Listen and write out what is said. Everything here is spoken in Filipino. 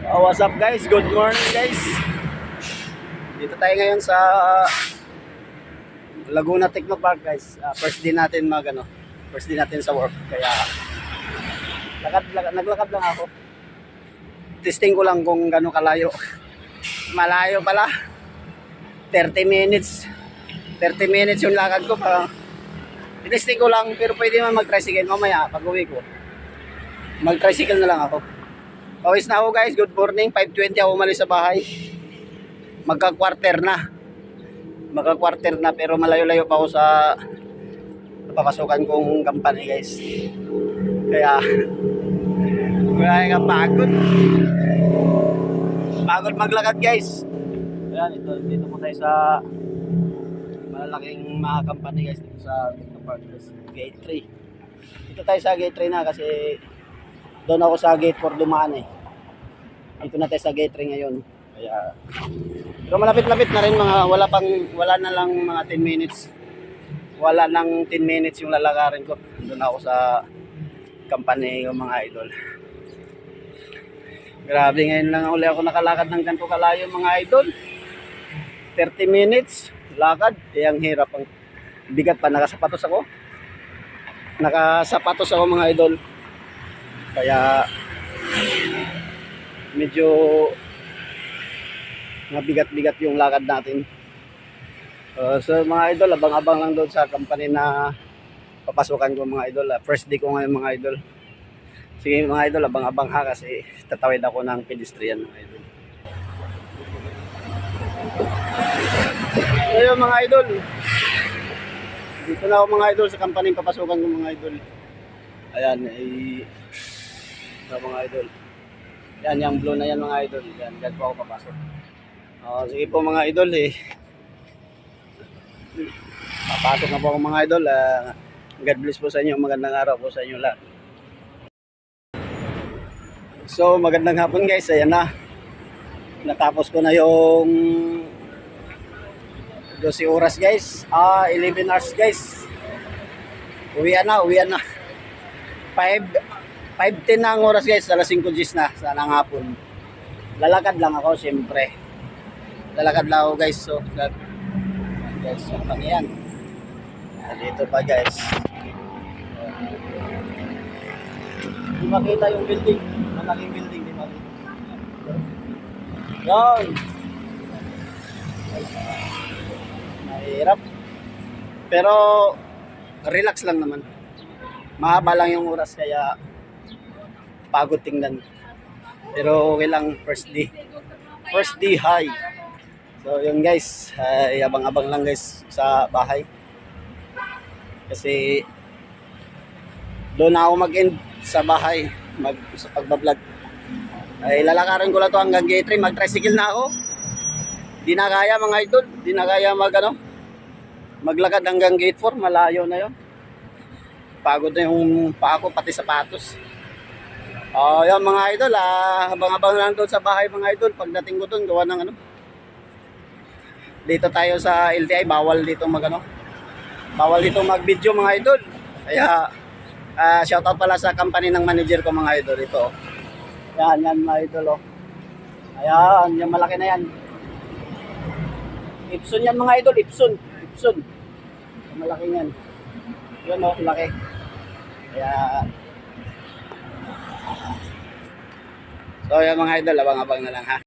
What's up guys? Good morning guys. Dito tayo ngayon sa Laguna Technopark guys. First day natin first day natin sa work. Kaya naglakad lang ako. Testing ko lang kung gaano kalayo. Malayo pala. 30 minutes. 30 minutes yung lakad ko pa. Testing ko lang pero pwede naman mag-tricycle mamaya pag uwi ko. Mag-tricycle na lang ako. Pawis na ako guys, good morning. 5:20 ako umalis sa bahay. Magka-quarter na pero malayo-layo pa ako sa papasukan kong company guys. Kaya pagod. Pagod maglakad guys. Ayan, dito po tayo sa malalaking mga company guys dito sa Technopark Gate 3. Dito tayo sa Gate 3 na kasi doon ako sa Gate 4 dumaan eh. Dito na tayo sa Gate 3 ngayon. Kaya pero malapit-lapit na rin wala na lang mga 10 minutes. Wala nang 10 minutes yung lalakarin ko. Doon ako sa company yung mga idol. Grabe, ngayon lang uli ako nakalakad ng ganito kalayo mga idol. 30 minutes lakad. Ang hirap, ang bigat pa. Nakasapatos ako mga idol. Kaya medyo mabigat-bigat yung lakad natin. So mga idol, abang-abang lang doon sa company na papasukan ko mga idol. First day ko ngayon mga idol. Sige mga idol, abang-abang ha kasi tatawid ako ng pedestrian mga idol. Ayun mga idol. Dito na ako mga idol sa company papasukan ko mga idol. Ayan, mga idol. Yan, yung blue na yan mga idol. Yan, dyan po ako papasok. Sige po mga idol papasok na po ako mga idol. God bless po sa inyo. Magandang araw po sa inyo lahat. So, magandang hapon guys. Ayan na. Natapos ko na yung 12 oras guys. 11 hours guys. Uwian na. 5:10 na ang oras guys, alas 5:10 na, sana ng hapon. Lalakad lang ako siyempre. Lalakad lang ako guys, so guys, yung yan. Dito pa guys. Di makita yung building, malaking building, di makita. Yan. Mahirap. Pero relax lang naman. Mahaba lang yung oras kaya pagod tingnan. Pero okay lang, first day high. So yun guys, abang-abang lang guys sa bahay. Kasi doon ako mag-end sa bahay, sa pagbablog. Ay lalakarin ko lang to hanggang Gate 3, mag-tricycle na ako. Di na kaya mga idol, di na kaya maglakad hanggang Gate 4, malayo na yun. Pagod na yung paa ko, pati sapatos. Yan mga idol, habang-habang lang doon sa bahay mga idol. Pagdating ko doon, gawa ng dito tayo sa LTI, bawal dito mag-video mga idol. Kaya shoutout pala sa company ng manager ko mga idol. Ito yan mga idol ayan, yung malaki na yan. Ipson yan mga idol, Ipson. Malaki yan. Yun laki. Kaya so yan mga idol, abang-abang na lang ha.